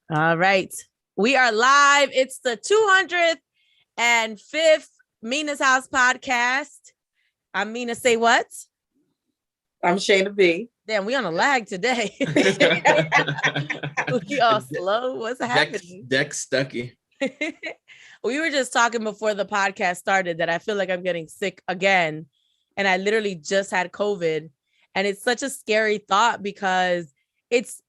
All right. We are live. It's the 205th Mina's House podcast. I'm Mina SayWhat. I'm Shana B. Damn, we on a lag today. We all slow. What's happening? Stuckey. We were just talking before the podcast started that I feel like I'm getting sick again. And I literally just had COVID. And it's such a scary thought because it's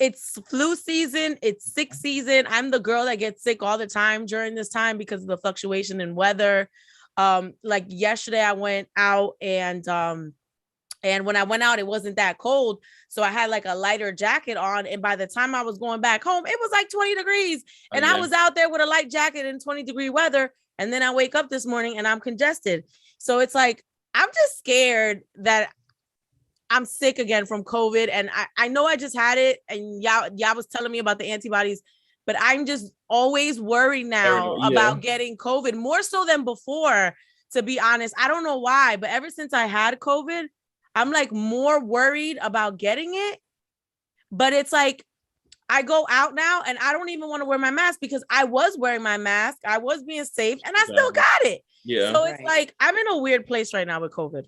flu season, it's sick season. I'm the girl that gets sick all the time during this time because of the fluctuation in weather. Like yesterday I went out and when I went out, it wasn't that cold. So I had like a lighter jacket on. And by the time I was going back home, it was like 20 degrees. And I was out there with a light jacket in 20-degree weather. And then I wake up this morning and I'm congested. So it's like, I'm just scared that I'm sick again from COVID. And I know I just had it. And y'all was telling me about the antibodies. But I'm just always worried now about getting COVID, more so than before, to be honest. I don't know why, but ever since I had COVID, I'm like more worried about getting it. But it's like, I go out now and I don't even want to wear my mask because I was wearing my mask. I was being safe and I still got it. Yeah. So it's like, I'm in a weird place right now with COVID.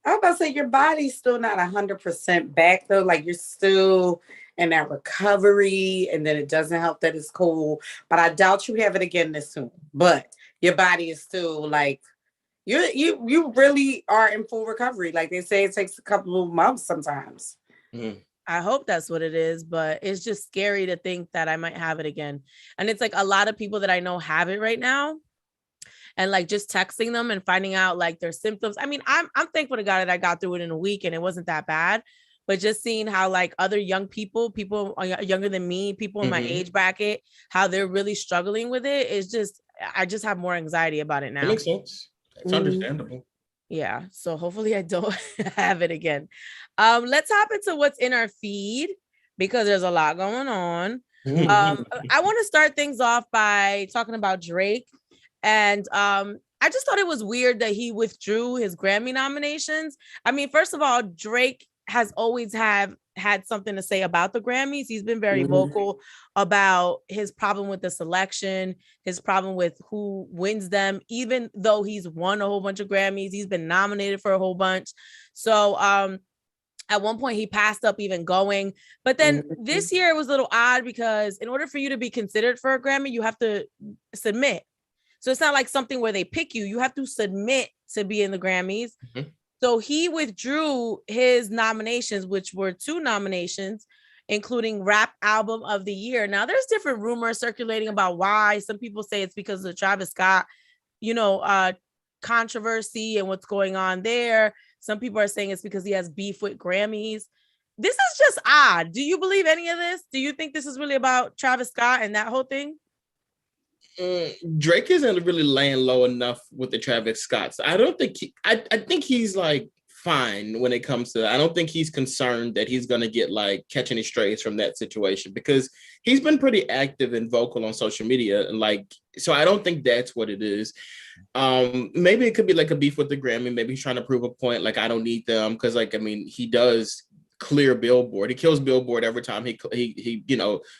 I was about to say your body's still not 100% back though. Like you're still in that recovery, and then it doesn't help that it's cold. But I doubt you have it again this soon. But your body is still like you really are in full recovery. Like they say, it takes a couple of months sometimes. Mm. I hope that's what it is, but it's just scary to think that I might have it again. And it's like a lot of people that I know have it right now. And like just texting them and finding out like their symptoms. I mean, I'm thankful to God that I got through it in a week and it wasn't that bad. But just seeing how like other young people younger than me, people in my age bracket, how they're really struggling with it is just, I just have more anxiety about it now. That makes sense. It's understandable. Yeah. So hopefully I don't have it again. Let's hop into what's in our feed because there's a lot going on. I want to start things off by talking about Drake. And I just thought it was weird that he withdrew his Grammy nominations. I mean, first of all, Drake has always had something to say about the Grammys. He's been very vocal about his problem with the selection, his problem with who wins them, even though he's won a whole bunch of Grammys. He's been nominated for a whole bunch. So at one point he passed up even going. But then this year it was a little odd because in order for you to be considered for a Grammy, you have to submit. So it's not like something where they pick you. You have to submit to be in the Grammys. So he withdrew his nominations, which were 2 nominations, including Rap Album of the Year. Now, there's different rumors circulating about why. Some people say it's because of the Travis Scott, controversy and what's going on there. Some people are saying it's because he has beef with Grammys. This is just odd. Do you believe any of this? Do you think this is really about Travis Scott and that whole thing? Drake isn't really laying low enough with the Travis Scotts. I don't think I think he's like fine when it comes to, I don't think he's concerned that he's going to get like catch any strays from that situation because he's been pretty active and vocal on social media. And like, so I don't think that's what it is. Maybe it could be like a beef with the Grammy. Maybe he's trying to prove a point. Like, I don't need them. Cause like, I mean, he does clear Billboard. He kills Billboard every time he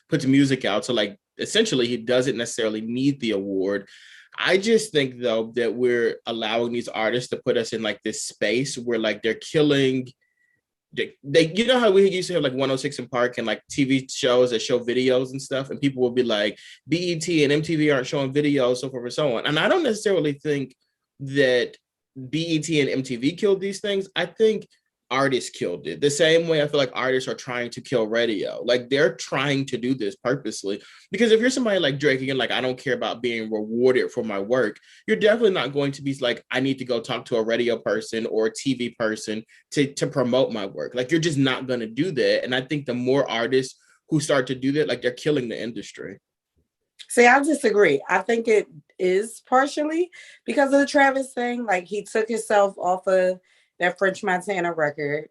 puts music out. So like, essentially he doesn't necessarily need the award. I just think though that we're allowing these artists to put us in like this space where like they're killing they you know how we used to have like 106 in Park and like TV shows that show videos and stuff, and people will be like BET and MTV aren't showing videos, so forth and so on. And I don't necessarily think that BET and MTV killed these things. I think artists killed it. The same way I feel like artists are trying to kill radio. Like they're trying to do this purposely. Because if you're somebody like Drake, again, like I don't care about being rewarded for my work, you're definitely not going to be like, I need to go talk to a radio person or a TV person to promote my work. Like you're just not going to do that. And I think the more artists who start to do that, like they're killing the industry. See, I disagree. I think it is partially because of the Travis thing. Like he took himself off of that French Montana record,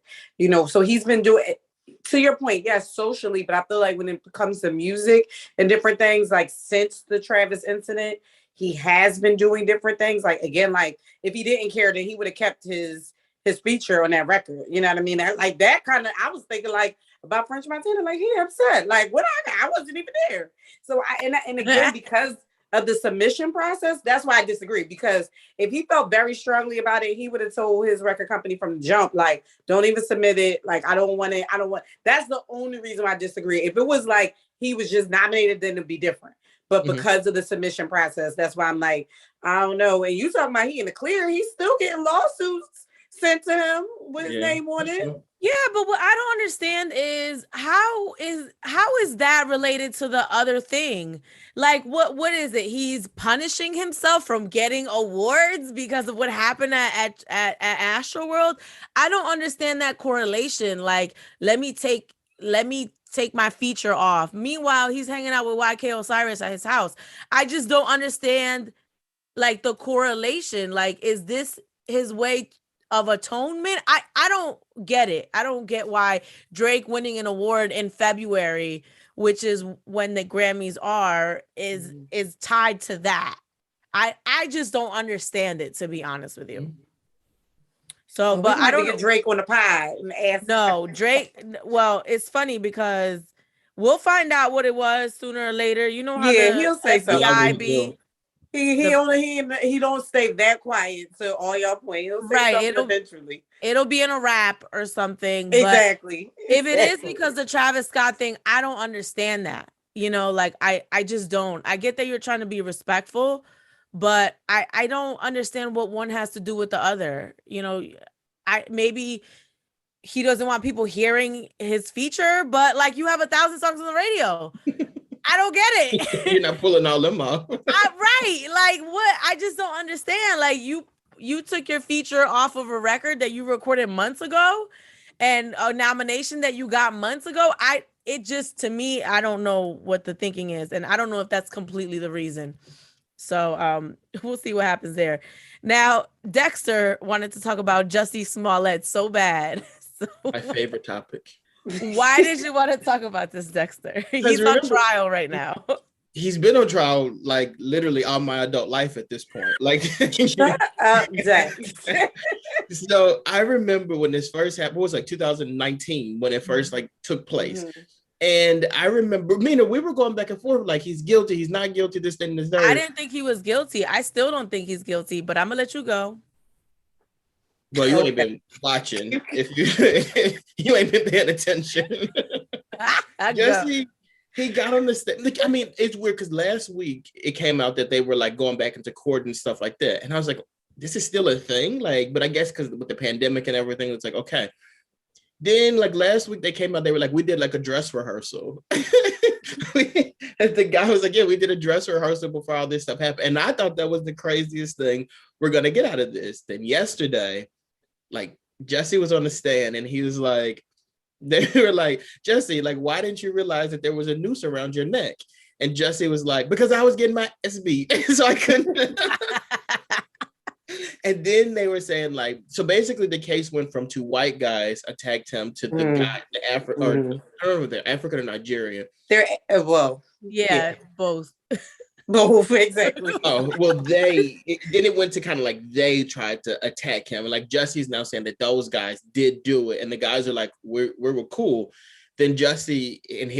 so he's been doing it, to your point, yes, socially, but I feel like when it comes to music and different things, like since the Travis incident, he has been doing different things. Like, again, like if he didn't care, then he would have kept his his feature on that record. You know what I mean? Like that kind of, I was thinking like about French Montana, like he upset. Like what I wasn't even there. So and again, because of the submission process, that's why I disagree. Because if he felt very strongly about it, he would have told his record company from the jump, like, don't even submit it. Like, I don't want it. I don't want. That's the only reason why I disagree. If it was like he was just nominated, then it'd be different. But because of the submission process, that's why I'm like, I don't know. And you talking about he in the clear, he's still getting lawsuits sent to him with his name on it. Sure. Yeah, but what I don't understand is how is that related to the other thing? Like what is it? He's punishing himself from getting awards because of what happened at Astroworld? I don't understand that correlation. Like, let me take my feature off. Meanwhile, he's hanging out with YK Osiris at his house. I just don't understand like the correlation. Like, is this his way of atonement? I don't get it. I don't get why Drake winning an award in February, which is when the Grammys are, is tied to that. I just don't understand it, to be honest with you. So, well, but I don't get Drake on the pie and ask. No, Drake. Well, it's funny because we'll find out what it was sooner or later. You know how he'll say FBI be. He don't stay that quiet to all y'all point. He'll say something eventually. It'll be in a rap or something. Exactly. But if it is because the Travis Scott thing, I don't understand that. You know, like I just don't. I get that you're trying to be respectful, but I don't understand what one has to do with the other. You know, maybe he doesn't want people hearing his feature, but like you have 1,000 songs on the radio. I don't get it. You're not pulling all them off. Right. Like what? I just don't understand. Like you took your feature off of a record that you recorded months ago and a nomination that you got months ago. It just, to me, I don't know what the thinking is. And I don't know if that's completely the reason. So we'll see what happens there. Now, Dexter wanted to talk about Jussie Smollett so bad. My favorite topic. Why did you want to talk about this, Dexter? He's on trial right now. He's been on trial like literally all my adult life at this point. Like, shut up, Dexter. So I remember when this first happened. It was like 2019 when it first like took place. And I remember, Mina, we were going back and forth like he's guilty, he's not guilty, this thing, this third. I didn't think he was guilty. I still don't think he's guilty, but I'm gonna let you go. Well, you ain't been watching. If you ain't been paying attention. Jussie, he got on the stand. Like, I mean, it's weird because last week it came out that they were like going back into court and stuff like that. And I was like, this is still a thing? Like, but I guess because with the pandemic and everything, it's like, okay. Then like last week they came out, they were like, we did like a dress rehearsal. The guy was like, yeah, we did a dress rehearsal before all this stuff happened. And I thought that was the craziest thing we're going to get out of this. Then yesterday, like Jussie was on the stand and he was like, they were like, Jussie, like, why didn't you realize that there was a noose around your neck? And Jussie was like, because I was getting my SB. So I couldn't. And then they were saying like, so basically the case went from two white guys attacked him to the guy, the African, or I don't know if they're African or Nigerian. They're, well. Yeah. Both. Both, exactly. Oh, well, then it went to kind of like they tried to attack him. And like Jussie's now saying that those guys did do it. And the guys are like, we're cool. Then Jussie and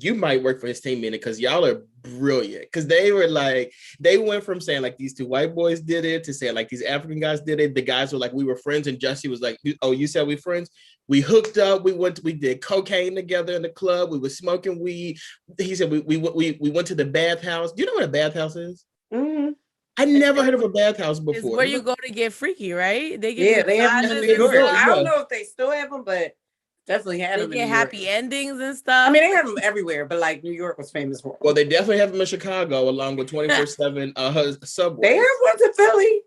you might work for his team, Mina, because y'all are brilliant. Because they were like, they went from saying like these two white boys did it to saying like these African guys did it. The guys were like, we were friends. And Jussie was like, oh, you said we friends? We hooked up. We did cocaine together in the club. We were smoking weed. He said we went to the bathhouse. Do you know what a bathhouse is? Mm-hmm. I never heard of a bathhouse before. It's where you go to get freaky, right? They have them in New York. I don't know if they still have them, but definitely had them. They get happy endings and stuff. I mean, they have them everywhere, but like New York was famous for them. Well, they definitely have them in Chicago, along with 24/7 subway. They have one in Philly.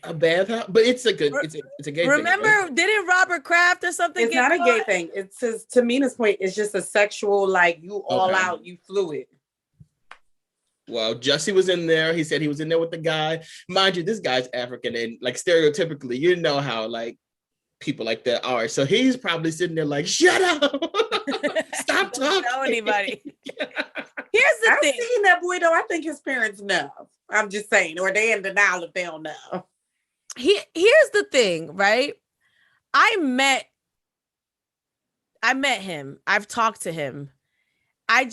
A bathhouse, but it's a gay thing. Remember, right? Didn't Robert Kraft or something? It's not a gay thing. It's just, to Mina's point, it's just a sexual, like you all out, you fluid. Well, Jussie was in there. He said he was in there with the guy. Mind you, this guy's African, and like stereotypically, you know how like people like that are. So he's probably sitting there like, shut up. Stop talking. Don't tell anybody. Here's the thing. I've seen that boy though. I think his parents know. I'm just saying, or they in denial if they don't know. Here's the thing, right? I met him. I've talked to him. I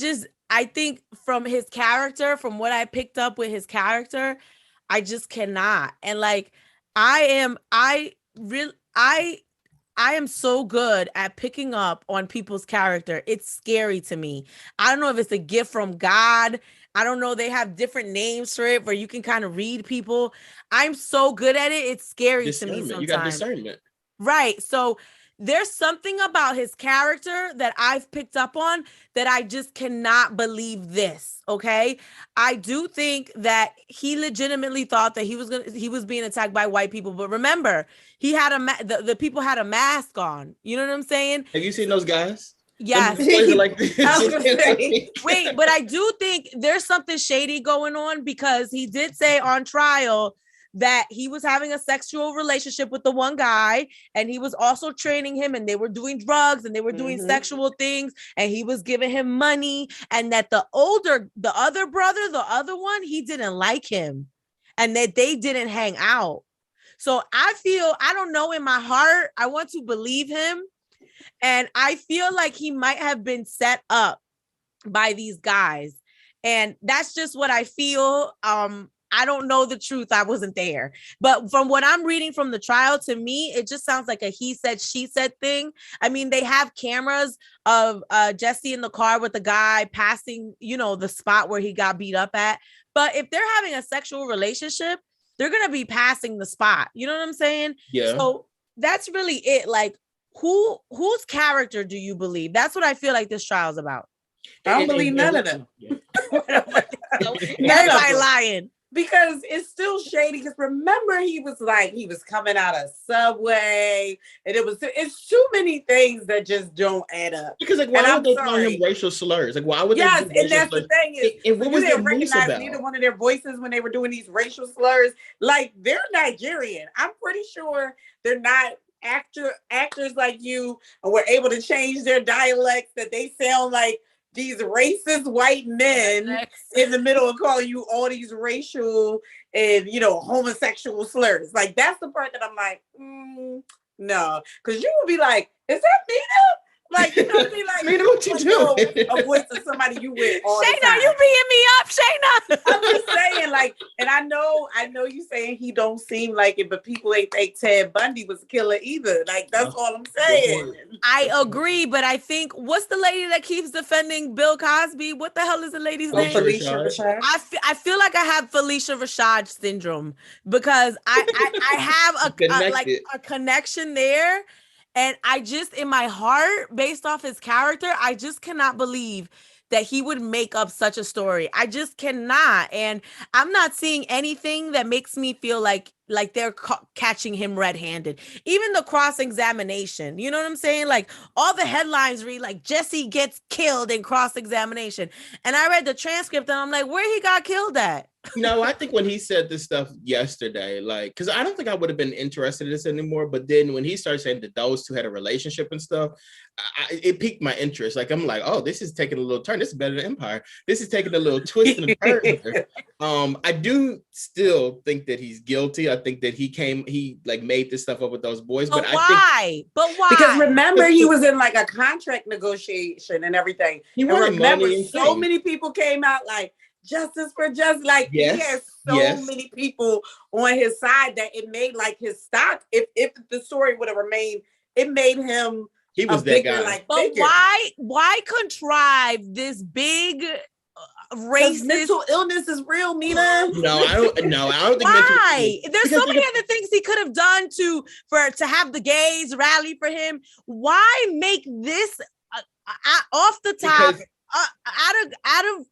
think from his character, from what I picked up with his character, I just cannot. And like, I am so good at picking up on people's character. It's scary to me. I don't know if it's a gift from God. I don't know. They have different names for it where you can kind of read people. I'm so good at it. It's scary to me sometimes. You got discernment. Right. So there's something about his character that I've picked up on that I just cannot believe this. Okay. I do think that he legitimately thought that he was being attacked by white people. But remember, he had the people had a mask on. You know what I'm saying? Have you seen those guys? Yes. Like Wait, but I do think there's something shady going on because he did say on trial that he was having a sexual relationship with the one guy and he was also training him and they were doing drugs and they were doing sexual things and he was giving him money, and that the other brother, the other one, he didn't like him and that they didn't hang out. So I don't know, in my heart, I want to believe him. And I feel like he might have been set up by these guys. And that's just what I feel. I don't know the truth. I wasn't there. But from what I'm reading from the trial, to me, it just sounds like a he said, she said thing. I mean, they have cameras of Jesse in the car with the guy passing, the spot where he got beat up at. But if they're having a sexual relationship, they're going to be passing the spot. You know what I'm saying? Yeah. So that's really it. Like, whose character do you believe? That's what I feel like this trial is about. I don't believe none of them. Everybody lying. Because it's still shady. Because remember, he was coming out of Subway, and it's too many things that just don't add up. Because why would they call him racial slurs? Like, why would they? Yes, and that's the thing is, what was didn't recognize neither one of their voices when they were doing these racial slurs. Like, they're Nigerian. I'm pretty sure they're not actors like you, and were able to change their dialects that they sound like these racist white men in the middle of calling you all these racial and, homosexual slurs. Like, that's the part that I'm like, no. Because you will be like, is that Mina? Like, be like, Mina, what you doing? A voice of somebody you with all Shana, the time. you beating me up, Shana. I'm just saying, like, and I know you saying he don't seem like it, but people ain't think Ted Bundy was a killer either. Like, that's all I'm saying. I agree, but I think, what's the lady that keeps defending Bill Cosby? What the hell is the lady's name? Felicia Rashad. I feel like I have Felicia Rashad syndrome because I have a connection there. And I just, in my heart, based off his character, I just cannot believe that he would make up such a story. I just cannot. And I'm not seeing anything that makes me feel like they're catching him red-handed. Even the cross-examination, you know what I'm saying? Like, all the headlines read like Jesse gets killed in cross-examination. And I read the transcript and I'm like, where he got killed at? No, I think when he said this stuff yesterday, like, because I don't think I would have been interested in this anymore. But then when he started saying that those two had a relationship and stuff, it piqued my interest. Like, I'm like, oh, this is taking a little turn. This is better than Empire. This is taking a little twist and turn here. I do still think that he's guilty. I think that he made this stuff up with those boys. But why? Because remember, he was in like a contract negotiation and everything. And remember, so many people came out like, justice for justice. Like, yes, he has so many people on his side that it made like his stock. If the story would have remained, it made him. He was that guy. Like, but why contrive this big racist? Mental illness is real, Mina. No, I don't think. Why? There's so many other things he could have done to have the gays rally for him. Why make this off the top, out of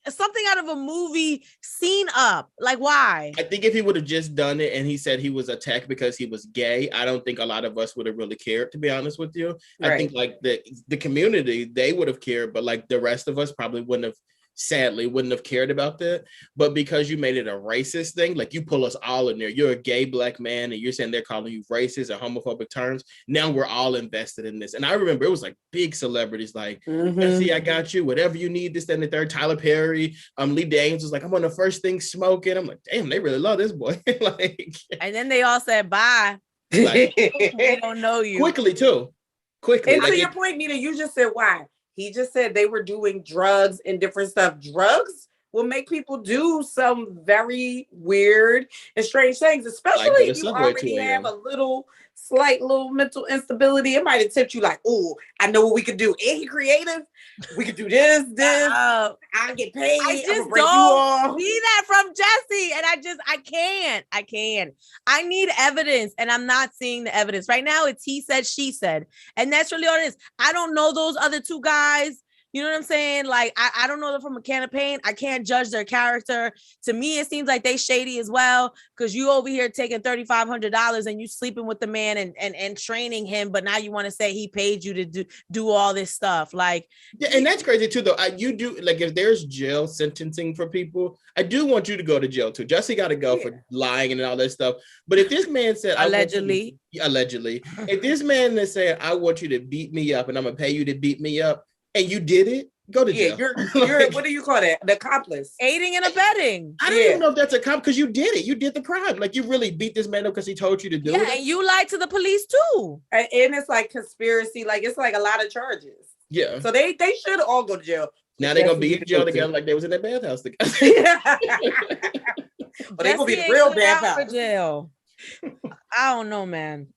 something out of a movie scene up? Like, why? I think if he would have just done it and he said he was attacked because he was gay, I don't think a lot of us would have really cared, to be honest with you. Right. I think like the community, they would have cared, but like the rest of us probably wouldn't have cared about that. But because you made it a racist thing, like you pull us all in there, you're a gay black man and you're saying they're calling you racist or homophobic terms. Now we're all invested in this. And I remember it was like big celebrities like, see, I got you, whatever you need, this, that, and the third. Tyler Perry, Lee Daniels was like, I'm on the first thing smoking. I'm like, damn, they really love this boy. Like, and then they all said bye. Like We don't know you. quickly too. Quickly. And like to your point, Nita, you just said why. He just said they were doing drugs and different stuff. Drugs will make people do some very weird and strange things, especially Like if you already tour, have a slight little mental instability. It might have tipped you like, oh, I know what we could do. Ain't he creative? We could do this. I'll get paid. I just break you off. don't see that from Jesse. And I can't. I need evidence, and I'm not seeing the evidence. Right now, it's he said, she said. And that's really all it is. I don't know those other two guys. You know what I'm saying? Like, I don't know them from a can of paint. I can't judge their character. To me, it seems like they shady as well, because you over here taking $3,500 and you sleeping with the man and training him, but now you want to say he paid you to do all this stuff. Like, yeah, and that's crazy too, though. You do, like, if there's jail sentencing for people, I do want you to go to jail too. Jesse got to go for lying and all that stuff. But if this man said, allegedly, if this man is saying, I want you to beat me up and I'm gonna pay you to beat me up, and you did it, go to jail. You're what do you call that? The accomplice. Aiding and abetting. I don't even know if that's a cop, because you did it. You did the crime. Like, you really beat this man up because he told you to do it. Yeah, and you lied to the police too. And it's like conspiracy. Like, it's like a lot of charges. Yeah. So they should all go to jail. Now they're gonna be in jail together like they was in that bathhouse together. But they gonna be the real bathhouse. For jail. I don't know, man.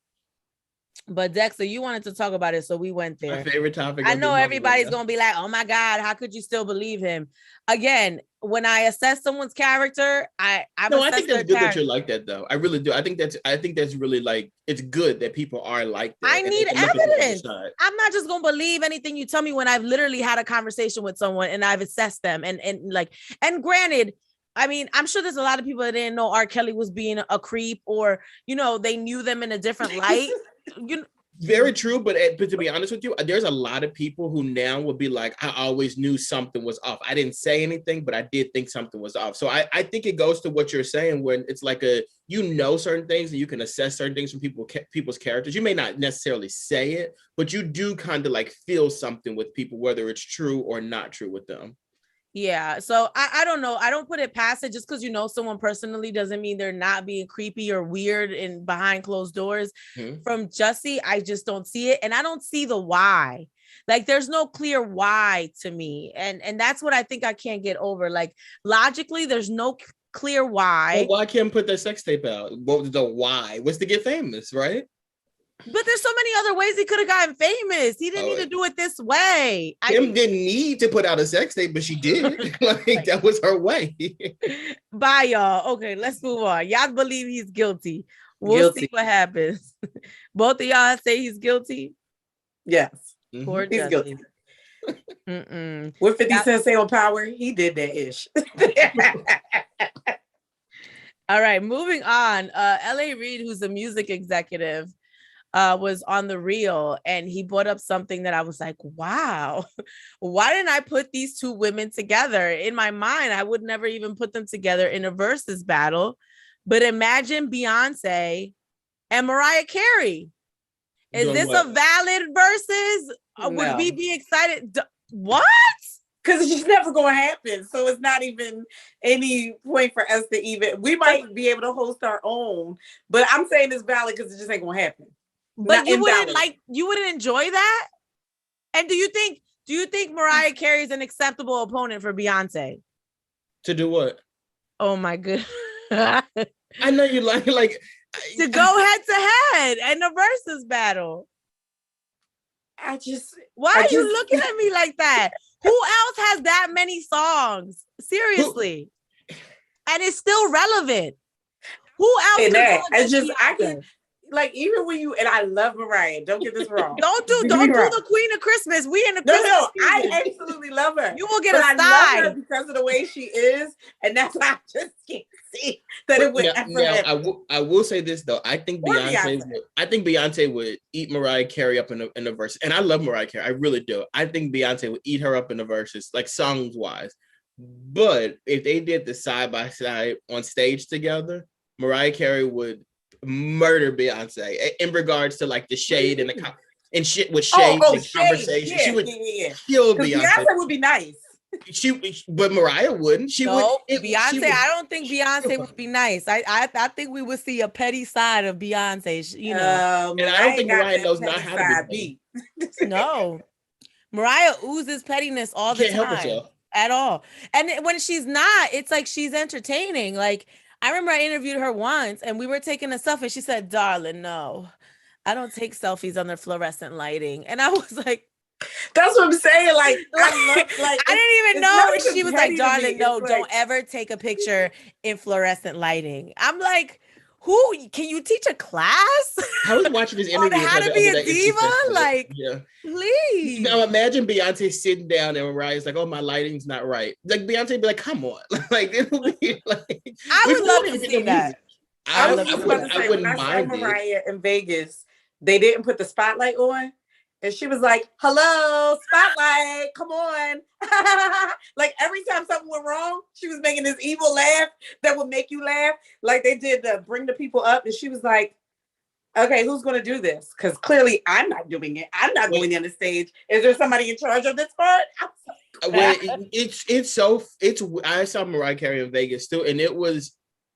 But Dexter, you wanted to talk about it, so we went there. My favorite topic. I know everybody's going to be like, oh my God, how could you still believe him? Again, when I assess someone's character, I think that's good that you're like that, though. I really do. I think that's really, like, it's good that people are like that. I need evidence. I'm not just going to believe anything you tell me when I've literally had a conversation with someone and I've assessed them. And granted, I mean, I'm sure there's a lot of people that didn't know R. Kelly was being a creep, or, you know, they knew them in a different light. Very true, but to be honest with you, there's a lot of people who now will be like, I always knew something was off. I didn't say anything, but I did think something was off. So I think it goes to what you're saying, when it's like certain things and you can assess certain things from people's characters. You may not necessarily say it, but you do kind of like feel something with people, whether it's true or not true with them. Yeah. So I don't know. I don't put it past it. Just because you know someone personally doesn't mean they're not being creepy or weird and behind closed doors. Mm-hmm. From Jussie, I just don't see it. And I don't see the why. Like, there's no clear why to me. And that's what I think I can't get over. Like, logically, there's no clear why. Well, why can't put that sex tape out? What was the why? Was to get famous, right? But there's so many other ways he could have gotten famous. He didn't need to do it this way. Kim didn't need to put out a sex tape, but she did. Like, that was her way. Bye, y'all. Okay, let's move on. Y'all believe he's guilty. We'll see what happens. Both of y'all say he's guilty? Yes. Poor he's guilty. What 50 Cent say on Power? He did that ish. All right, moving on. L.A. Reid, who's a music executive, was on The Real, and he brought up something that I was like, wow, why didn't I put these two women together? In my mind, I would never even put them together in a versus battle. But imagine Beyonce and Mariah Carey. Is this a valid versus? No. Would we be excited? What? Because it's just never going to happen. So it's not even any point for us to even, we might be able to host our own, but I'm saying it's valid because it just ain't going to happen. But you wouldn't enjoy that? And do you think Mariah Carey is an acceptable opponent for Beyonce? To do what? Oh my goodness. I know you like to go head to head in a versus battle. Why are you looking at me like that? Who else has that many songs? Seriously. And it's still relevant. Who else? I can, like, even when you, and I love Mariah, don't get this wrong. don't do the Queen of Christmas. We in the Christmas season. I absolutely love her. You will get a side. I love her because of the way she is, and that's why I just can't see that it would ever happen. I will say this though. I think Beyonce would eat Mariah Carey up in the verses. And I love Mariah Carey. I really do. I think Beyonce would eat her up in the verses, like songs wise. But if they did the side by side on stage together, Mariah Carey would murder Beyonce in regards to like the shade and shit with shade and conversation. Yeah, she would kill Beyonce. Beyonce would be nice. But Mariah wouldn't. Beyonce. I don't think Beyonce would be nice. I think we would see a petty side of Beyonce. You know, and I don't think Mariah knows not how to be. No, Mariah oozes pettiness all the time. Can't help herself at all. And when she's not, it's like she's entertaining. Like I remember I interviewed her once, and we were taking a selfie. She said, "Darling, no, I don't take selfies under fluorescent lighting." And I was like, that's what I'm saying. Like, I didn't even know. She was like, "Darling, no, don't ever take a picture in fluorescent lighting." I'm like, who can you teach a class? I was watching this interview on how to be a diva. Like, please. Now imagine Beyonce sitting down and Mariah's like, "Oh, my lighting's not right." Like Beyonce be like, "Come on!" Like it'll be like. I would love to see that. I wouldn't mind Mariah in Vegas. They didn't put the spotlight on. And she was like, "Hello, spotlight, come on." Like every time something went wrong, she was making this evil laugh that would make you laugh. Like they did bring the people up. And she was like, "Okay, who's going to do this? Because clearly I'm not doing it. I'm not going on the stage. Is there somebody in charge of this part?" Well, I saw Mariah Carey in Vegas too, and it was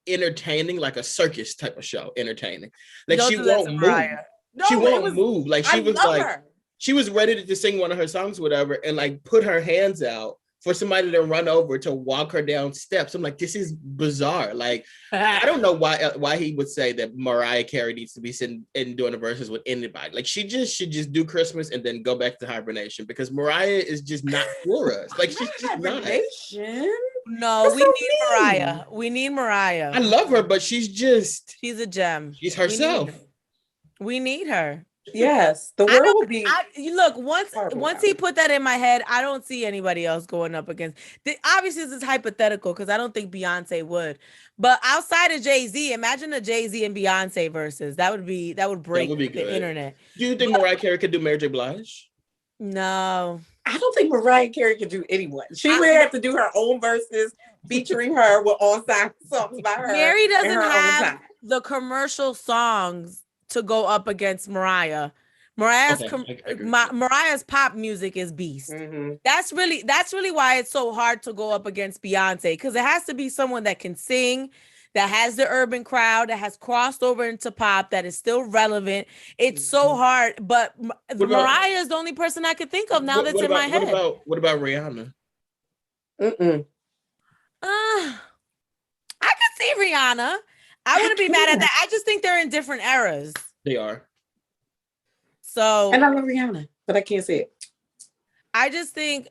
entertaining, like a circus type of show. Entertaining. Like she won't move. No, she won't move. Like she was like. Her. She was ready to sing one of her songs, whatever, and like put her hands out for somebody to run over to walk her down steps. I'm like, this is bizarre. Like, I don't know why he would say that Mariah Carey needs to be sitting and doing the verses with anybody. Like, she should just do Christmas and then go back to hibernation because Mariah is just not for us. Like, she's just not. No, we need Mariah. We need Mariah. I love her, but she's a gem. She's herself. We need her. Yes, the world will be. Look, once he put that in my head, I don't see anybody else going up against. Obviously, this is hypothetical because I don't think Beyonce would. But outside of Jay-Z, imagine a Jay-Z and Beyonce versus. That would break the internet. Do you think Mariah Carey could do Mary J. Blige? No, I don't think Mariah Carey could do anyone. She would have to do her own verses featuring her with on-side songs by her. Mary doesn't have the commercial songs to go up against Mariah. Mariah's pop music is beast. Mm-hmm. That's really why it's so hard to go up against Beyonce, because it has to be someone that can sing, that has the urban crowd, that has crossed over into pop, that is still relevant. It's so hard, but Mariah is the only person I could think of now that's in my head. What about Rihanna? I could see Rihanna. I wouldn't be mad at that. I just think they're in different eras. They are. So, and I love Rihanna, but I can't say it. I just think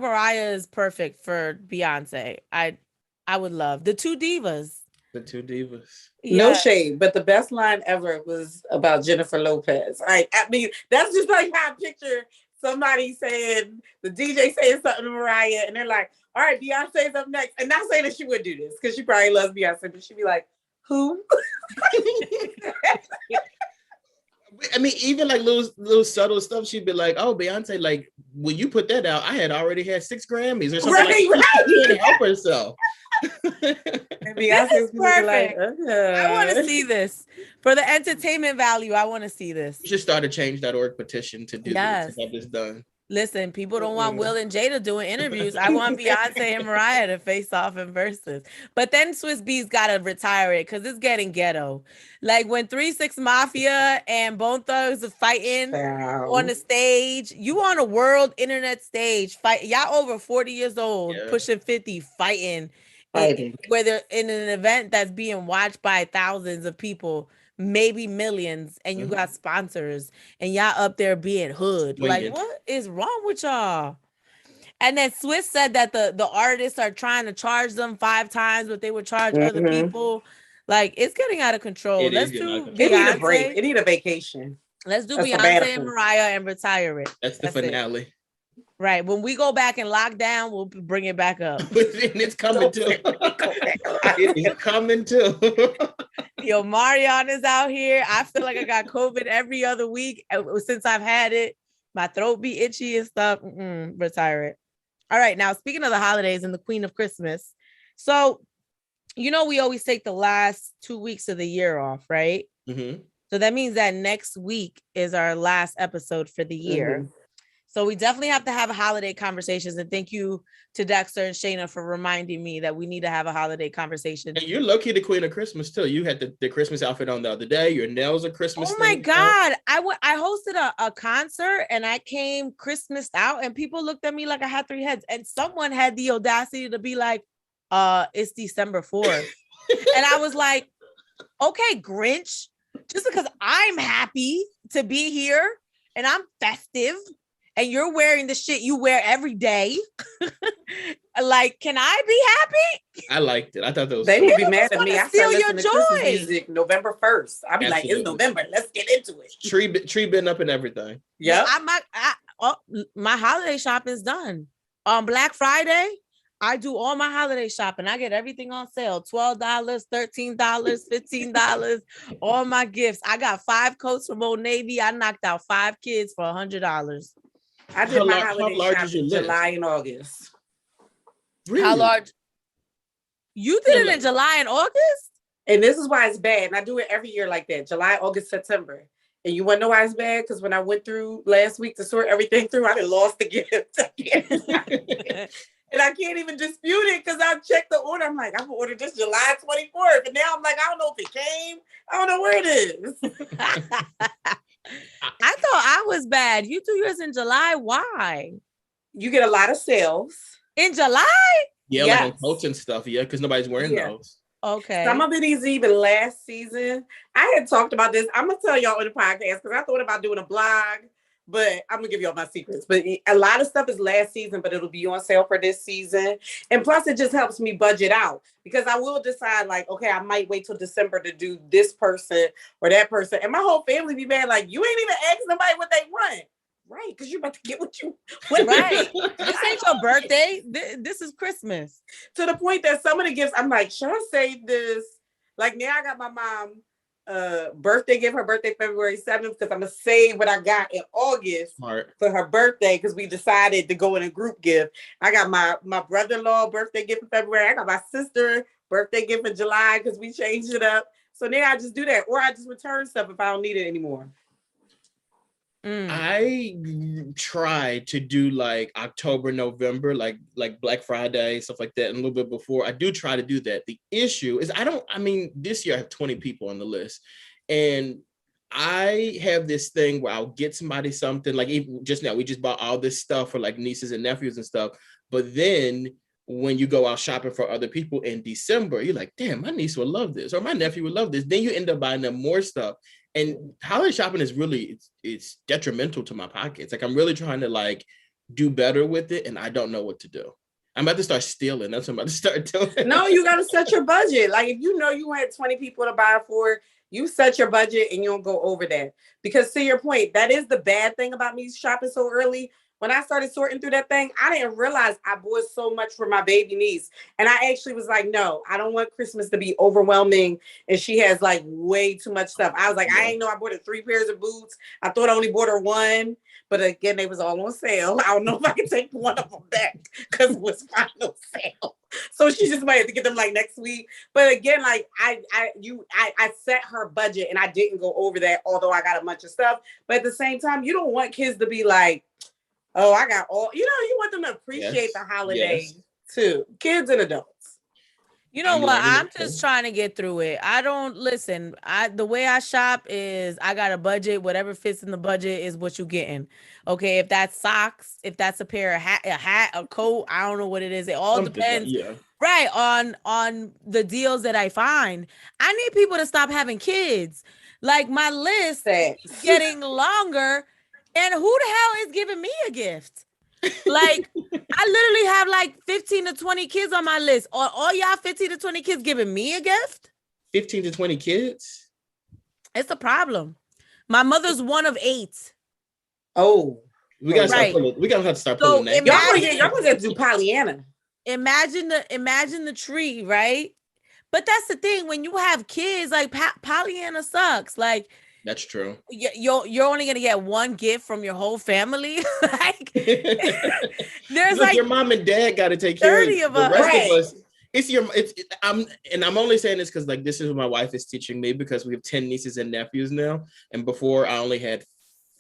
Mariah is perfect for Beyonce. I would love the two divas. The two divas. Yeah. No shade, but the best line ever was about Jennifer Lopez. I mean, that's just like how I picture somebody saying, the DJ saying something to Mariah, and they're like, "All right, Beyonce's up next." And not saying that she would do this because she probably loves Beyonce, but she'd be like, "Who?" I mean, even like little subtle stuff, she'd be like, "Oh, Beyonce, like when you put that out, I had already had 6 Grammys or something." Right. She didn't help herself. And Beyonce's perfect. Like, I want to see this for the entertainment value. I want to see this. You should start a change.org petition to do this, to have this done. Listen, people don't want Will and Jada doing interviews. I want Beyonce and Mariah to face off in verses. But then Swiss Beats got to retire it because it's getting ghetto. Like when 3 6 Mafia and Bone Thugs are fighting on the stage, you on a world internet stage, fight. Y'all over 40 years old, pushing 50, fighting. Whether in an event that's being watched by thousands of people, maybe millions, and you got sponsors, and y'all up there being hood. Like, what is wrong with y'all? And then Swiss said that the artists are trying to charge them 5 times what they would charge other people. Like, it's getting out of control. Let's do Beyonce. It need a break. It need a vacation. Let's do Beyonce and Mariah and retire it. That's the finale. Right. When we go back and lock down, we'll bring it back up. And it's coming too. It's coming too. Yo, Marion is out here. I feel like I got COVID every other week since I've had it. My throat be itchy and stuff. Retire it. All right. Now, speaking of the holidays and the Queen of Christmas. So, we always take the last 2 weeks of the year off, right? Mm-hmm. So that means that next week is our last episode for the year. Mm-hmm. So we definitely have to have holiday conversations. And thank you to Dexter and Shana for reminding me that we need to have a holiday conversation. And you're low-key the queen of Christmas too. You had the Christmas outfit on the other day. Your nails are Christmas. Oh my God. I hosted a concert and I came Christmased out and people looked at me like I had 3 heads. And someone had the audacity to be like, it's December 4th. And I was like, okay, Grinch, just because I'm happy to be here and I'm festive and you're wearing the shit you wear every day. Like, can I be happy? I liked it. I thought that was they would be mad at me. I steal start your listening to Christmas joy. music November 1st. I'll be like, it's November. Let's get into it. Tree been up and everything. Yeah. My holiday shopping's done. On Black Friday, I do all my holiday shopping. I get everything on sale. $12, $13, $15, all my gifts. I got 5 coats from Old Navy. I knocked out 5 kids for $100. I did my holiday shopping in July and August. Really? How large? You did it in July and August? And this is why it's bad. And I do it every year like that. July, August, September. And you want to know why it's bad? Because when I went through last week to sort everything through, I done lost the gift. And I can't even dispute it because I checked the order. I'm like, I've ordered this July 24th. And now I'm like, I don't know if it came. I don't know where it is. I thought I was bad. You do yours in July. Why? You get a lot of sales. In July? Yeah, yes. Like on coats and stuff. Yeah, because nobody's wearing those. Okay. Some of it is even last season. I had talked about this. I'm going to tell y'all in the podcast because I thought about doing a blog, but I'm going to give y'all my secrets. But a lot of stuff is last season, but it'll be on sale for this season. And plus, it just helps me budget out because I will decide like, okay, I might wait till December to do this person or that person. And my whole family be mad like, you ain't even ask nobody what they want. Right, because you're about to get what you want. Right. This ain't your birthday. This is Christmas. To the point that some of the gifts, I'm like, should I save this? Like now I got my mom birthday gift, her birthday February 7th, because I'm going to save what I got in August for her birthday because we decided to go in a group gift. I got my brother-in-law birthday gift in February. I got my sister birthday gift in July because we changed it up. So now I just do that. Or I just return stuff if I don't need it anymore. I try to do like October, November, like Black Friday, stuff like that, and a little bit before. I do try to do that. The issue is this year I have 20 people on the list, and I have this thing where I'll get somebody something, like even just now, we just bought all this stuff for like nieces and nephews and stuff, but then when you go out shopping for other people in December, you're like, damn, my niece would love this, or my nephew would love this. Then you end up buying them more stuff. And holiday shopping is really, it's detrimental to my pockets. Like I'm really trying to like do better with it. And I don't know what to do. I'm about to start stealing. That's what I'm about to start doing. No, you got to set your budget. Like if you know you had 20 people to buy for, you set your budget and you don't go over that. Because to your point, that is the bad thing about me shopping so early. When I started sorting through that thing, I didn't realize I bought so much for my baby niece. And I actually was like, no, I don't want Christmas to be overwhelming. And she has like way too much stuff. I was like, I ain't know I bought her 3 pairs of boots. I thought I only bought her 1. But again, they was all on sale. I don't know if I can take one of them back because it was final sale. So she just might have to get them like next week. But again, like I set her budget and I didn't go over that, although I got a bunch of stuff. But at the same time, you don't want kids to be like, oh, I got all, you want them to appreciate the holidays too. Kids and adults. You know what? I'm just trying to get through it. I don't listen. The way I shop is I got a budget. Whatever fits in the budget is what you're getting. Okay. If that's socks, if that's a pair of a hat, a coat, I don't know what it is. It all depends. Right. On the deals that I find. I need people to stop having kids. Like my list is getting longer. And who the hell is giving me a gift? Like, I literally have like 15 to 20 kids on my list. All y'all 15 to 20 kids giving me a gift? 15 to 20 kids? It's a problem. My mother's one of 8. Oh. We gotta have to start pulling that. Y'all gonna do Pollyanna. Imagine the tree, right? But that's the thing. When you have kids, like Pollyanna sucks. Like, that's true. You're only gonna get one gift from your whole family. Like there's like your mom and dad got to take care of 30 of the us. rest of us. I'm only saying this because like this is what my wife is teaching me because we have 10 nieces and nephews now, and before I only had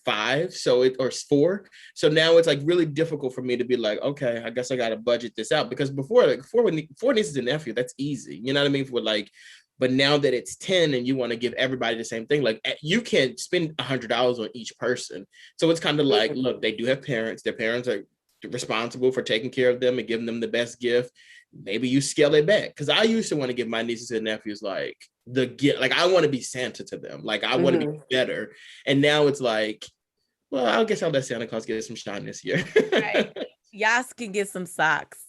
5, or 4. So now it's like really difficult for me to be like, okay, I guess I got to budget this out, because before, like 4 nieces and nephews, that's easy. You know what I mean? For like, but now that it's 10 and you want to give everybody the same thing, like you can't spend $100 on each person. So it's kind of like, look, they do have parents. Their parents are responsible for taking care of them and giving them the best gift. Maybe you scale it back, because I used to want to give my nieces and nephews like the gift, like I want to be Santa to them, like I want to be better. And now it's like, well, I guess I'll let Santa Claus get some shine this year. Right. Y'all can get some socks.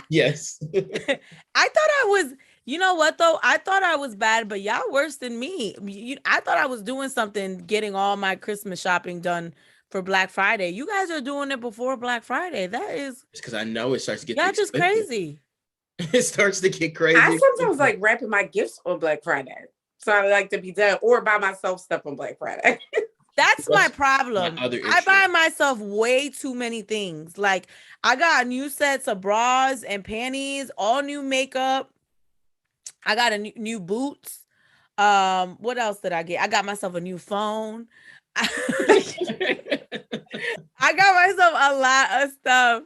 Yes. I thought I was, you know what though? I thought I was bad, but y'all worse than me. I thought I was doing something, getting all my Christmas shopping done for Black Friday. You guys are doing it before Black Friday. That is, it's because I know it starts to get y'all just crazy. It starts to get crazy. I sometimes like wrapping my gifts on Black Friday. So I like to be done, or buy myself stuff on Black Friday. That's my problem. My other I issue. buy myself way too many things. Like I got new sets of bras and panties, all new makeup. I got new boots. What else did I get? I got myself a new phone. I got myself a lot of stuff.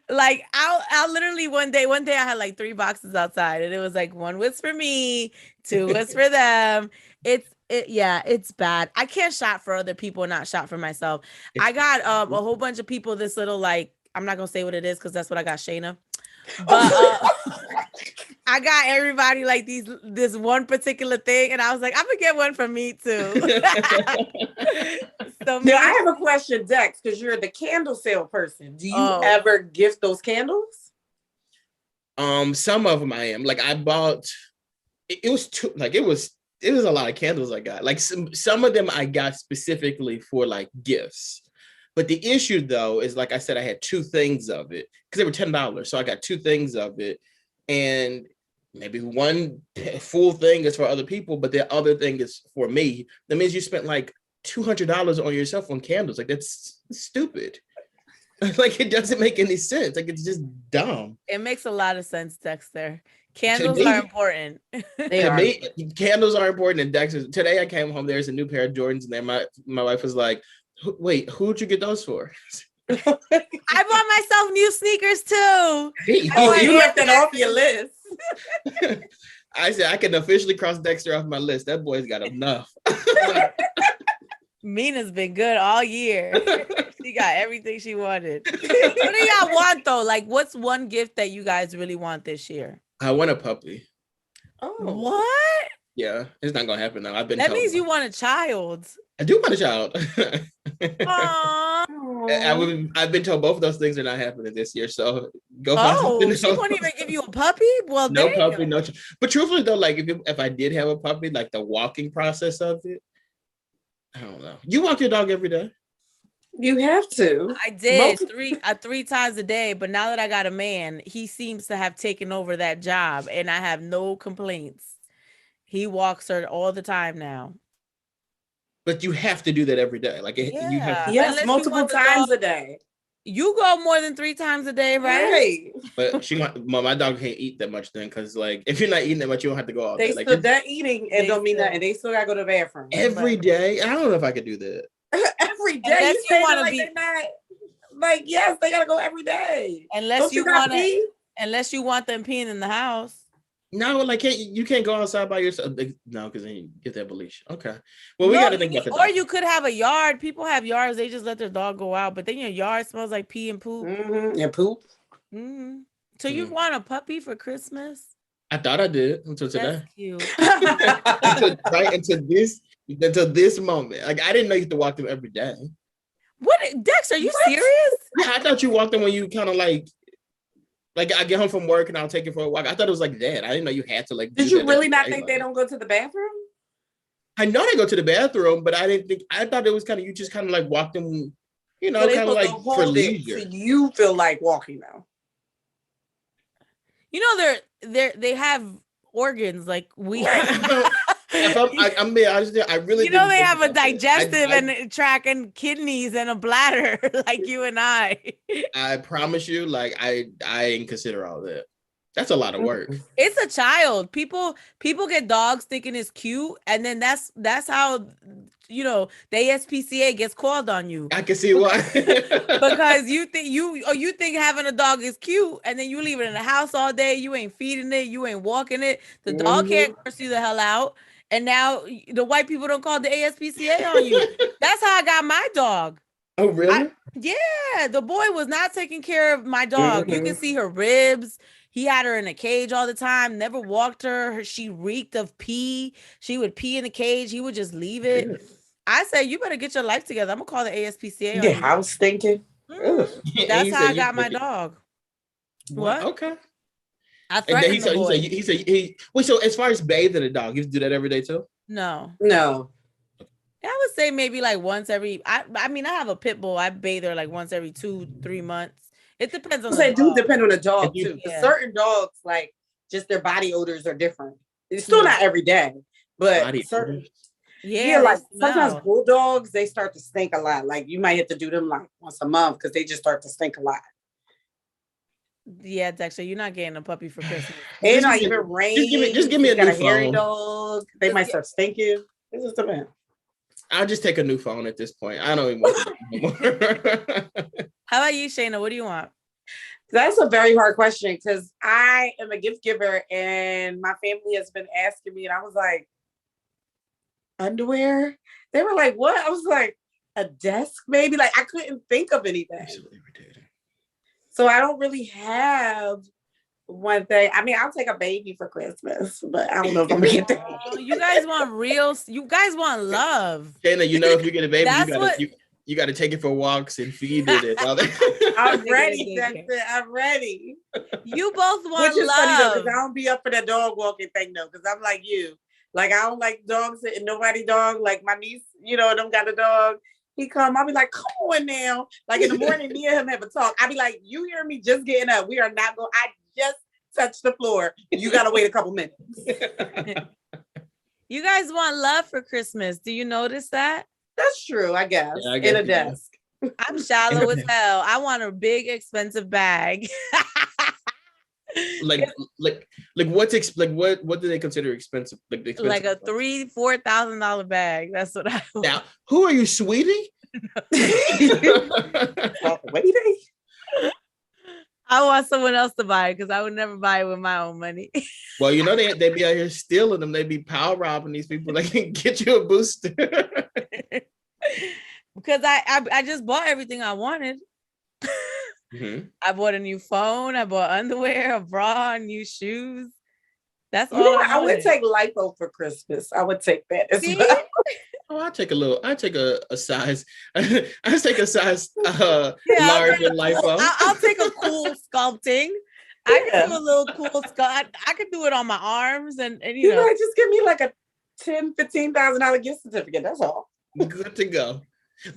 Like I'll literally one day I had like 3 boxes outside, and it was like 1 was for me, 2 was for them. It's bad. I can't shop for other people and not shop for myself. I got a whole bunch of people this little, like, I'm not gonna say what it is because that's what I got Shana. But I got everybody like this one particular thing, and I was like, I'm gonna get one for me too. So now I have a question, Dex, because you're the candle sale person. Do you ever gift those candles? Some of them I am. Like I bought. It was too, like it was a lot of candles I got. Like some of them I got specifically for like gifts. But the issue though is, like I said, I had 2 things of it because they were $10. So I got 2 things of it. And maybe one full thing is for other people, but the other thing is for me. That means you spent like $200 on yourself on candles. Like that's stupid. Like it doesn't make any sense. Like it's just dumb. It makes a lot of sense, Dexter. Candles are important. Candles are important. And Dexter, today I came home, there's a new pair of Jordans in there. My wife was like, wait, who'd you get those for? I bought myself new sneakers too. You left it off your list. I said I can officially cross Dexter off my list. That boy's got enough. Mina's been good all year. She got everything she wanted. What do y'all want though? Like, what's one gift that you guys really want this year? I want a puppy. Oh, what? Yeah, it's not gonna happen now. That means you want a child. I do want a child. Aww. I've been told both of those things are not happening this year. So go find something else. She won't even give you a puppy? Well, no puppy, no. But truthfully though, like if I did have a puppy, like the walking process of it, I don't know. You walk your dog every day? You have to. I did 3 times a day, but now that I got a man, he seems to have taken over that job, and I have no complaints. He walks her all the time now. But you have to do that every day. Like you have yes, multiple times a day. You go more than 3 times a day, right? But my dog can't eat that much then, because like if you're not eating that much, you don't have to go all day. Still that eating and don't mean nothing. They still gotta go to the bathroom every day. I don't know if I could do that. Every day. Unless you want to be like, yes, they gotta go every day. Unless you want them peeing in the house. No, like you can't go outside by yourself. No, because then you get that bleach. Okay. Well, we got to think about that. Or you could have a yard. People have yards. They just let their dog go out, but then your yard smells like pee and poop. Mm-hmm. And poop. Mm-hmm. So you want a puppy for Christmas? I thought I did until today. That's cute. until this moment. Like I didn't know you had to walk them every day. What, Dex? Are you serious? Yeah, I thought you walked them when you kind of like I get home from work and I'll take it for a walk. I thought it was like that. I didn't know you had to like. Did you really not think they don't go to the bathroom? I know they go to the bathroom, but I didn't think. I thought it was kind of you just kind of like walk them, you know, kind of like for leisure. So you feel like walking now. You know, they have organs like we. I'm being honest, I really. You know, they have a digestive and tract and kidneys and a bladder like you and I. I promise you, like I didn't consider all that. That's a lot of work. It's a child. People get dogs thinking it's cute, and then that's how the ASPCA gets called on you. I can see why. Because you think having a dog is cute, and then you leave it in the house all day. You ain't feeding it, you ain't walking it. The dog can't curse you the hell out, and now the white people don't call the ASPCA on you. That's how I got my dog. Oh, really? Yeah, the boy was not taking care of my dog. You can see her ribs. He had her in a cage all the time, never walked her. She reeked of pee. She would pee in the cage. He would just leave it. Yeah. I said, you better get your life together. I'm going to call the ASPCA. Yeah, house stinking. That's how I got my dog. What? Okay. I threatened the boy. He said, wait, so as far as bathing a dog, you do that every day too? No. I would say maybe like once every, I have a pit bull. I bathe her like once every 2-3 months. It depends on the dog. Do depend on the dog too. Yeah. Certain dogs, like just their body odors are different. It's still not every day, but certain. Yeah, like sometimes bulldogs, they start to stink a lot. Like you might have to do them like once a month because they just start to stink a lot. Yeah, Dexter, you're not getting a puppy for Christmas. It's not even rain. Just give me a new phone. Hairy dog. They might start stinking. This is the man. I'll just take a new phone at this point. I don't even want it anymore. How about you, Shana? What do you want? That's a very hard question because I am a gift giver and my family has been asking me, and I was like, underwear? They were like, what? I was like, a desk maybe? Like, I couldn't think of anything. So I don't really have one thing. I mean, I'll take a baby for Christmas, but I don't know if I'm gonna get that. You guys want love. Shana, if you get a baby, you got to take it for walks and feed it. And all that. I'm ready, Dexter. I'm ready. You both want Which is love. Funny though, because I don't be up for that dog walking thing though, because I'm like you. Like, I don't like dogs and nobody dog. Like my niece, them got a dog. He come, I'll be like, come on now. Like in the morning, me and him have a talk. I'll be like, you hear me just getting up. We are not going, I just touched the floor. You got to wait a couple minutes. You guys want love for Christmas. Do you notice that? That's true, I guess. Yeah, in a desk. I'm shallow as hell. I want a big, expensive bag. like what do they consider expensive? Like a $3,000-$4,000 bag. That's what I want. Now, who are you, sweetie? Waiting. I want someone else to buy it because I would never buy it with my own money. Well, they be out here stealing them. They be power robbing these people. They can get you a booster. Because I just bought everything I wanted. Mm-hmm. I bought a new phone. I bought underwear, a bra, new shoes. That's all. I would take lipo for Christmas. I would take that as well. Oh, I take a size. I take a size larger lipo. I'll take a cool sculpting. I can do a little cool sculpt. I could do it on my arms and just give me like a $10,000-$15,000 gift certificate. That's all. Good to go.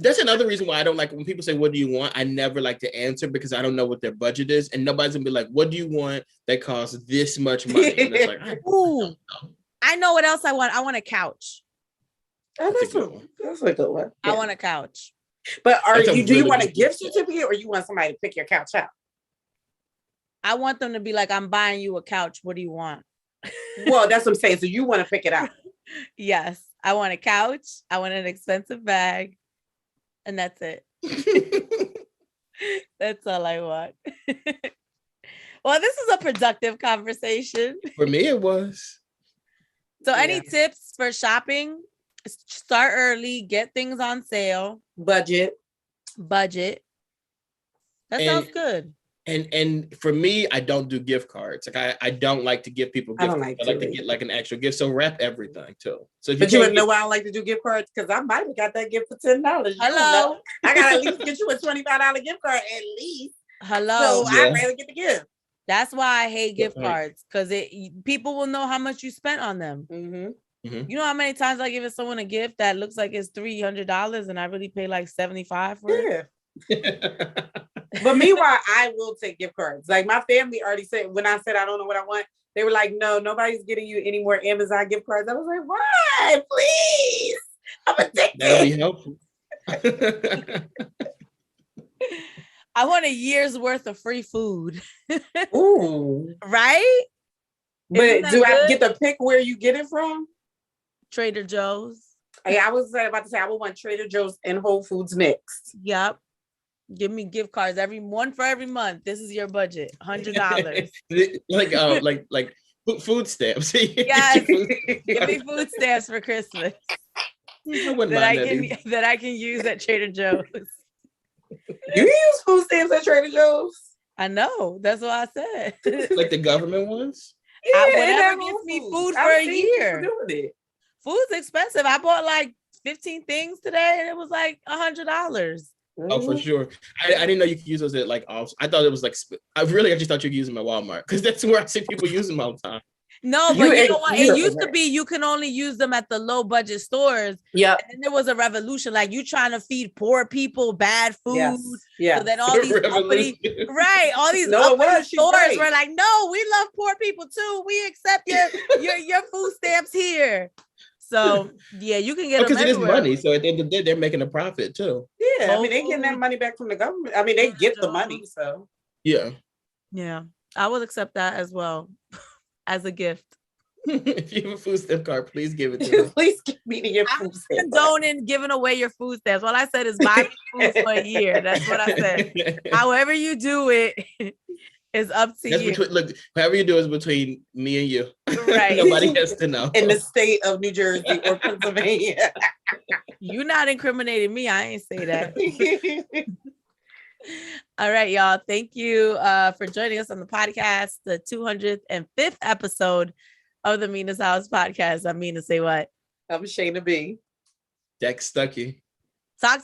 That's another reason why I don't like when people say, what do you want? I never like to answer because I don't know what their budget is. And nobody's gonna be like, what do you want that costs this much money? And it's like, ooh, I know what else I want. I want a couch. That's a good one. Yeah. I want a couch. But do you want a gift certificate or you want somebody to pick your couch out? I want them to be like, I'm buying you a couch. What do you want? Well, that's what I'm saying. So you want to pick it out. Yes. I want a couch. I want an expensive bag. And that's it. That's all I want. Well, this is a productive conversation. For me, it was. So any tips for shopping? Start early, get things on sale. Budget. That sounds good. And for me, I don't do gift cards. Like I don't like to give people gift cards. I like to get like an actual gift. So wrap everything too. So but you wouldn't know why I don't like to do gift cards because I might have got that gift for $10. Hello. I gotta at least get you a $25 gift card at least. Hello. So I'd rather get the gift. That's why I hate gift cards because people will know how much you spent on them. Mm-hmm. Mm-hmm. You know how many times I give someone a gift that looks like it's $300 and I really pay like $75 for it? But meanwhile, I will take gift cards. Like my family already said, when I said I don't know what I want, they were like, no, nobody's getting you any more Amazon gift cards. I was like, why? Please. I'm addicted. That'll be helpful. I want a year's worth of free food. Ooh. Right? But do I get to pick where you get it from? Trader Joe's. Hey, I was about to say I would want Trader Joe's and Whole Foods mixed. Yep. Give me gift cards one for every month. This is your budget, $100. like food stamps. Yes. Give me food stamps for Christmas. That I can use at Trader Joe's. You use food stamps at Trader Joe's? I know. That's what I said. Like the government ones? Yeah, whatever gets me food for a year. Doing it. Food's expensive. I bought like 15 things today and it was like $100. Oh, for sure. I didn't know you could use those at like off. I thought it was like I just thought you could use them at Walmart because that's where I see people use them all the time. No, but you know what? It used to be you can only use them at the low budget stores. Yeah. And then there was a revolution, like you trying to feed poor people bad food. Yeah. So then all these uppity, right? All these stores were like, no, we love poor people too. We accept your food stamps here. So yeah, you can get because them it is money. So at the end of the day, they're making a profit too. Yeah, I mean they're getting that money back from the government. I mean they get the money, so yeah. I will accept that as well as a gift. If you have a food stamp card, please give it to me. Please give me your food stamp. I'm condoning giving away your food stamps. All I said is buy me food for a year. That's what I said. However you do it is up to you. Look, however you do is between me and you. Right. Nobody has to know. In the state of New Jersey or Pennsylvania. You're not incriminating me. I ain't say that. All right, y'all. Thank you for joining us on the podcast, the 205th episode of the Mina SayWhat podcast. I'm Mina SayWhat. I'm Shana B. Stuckey. Talk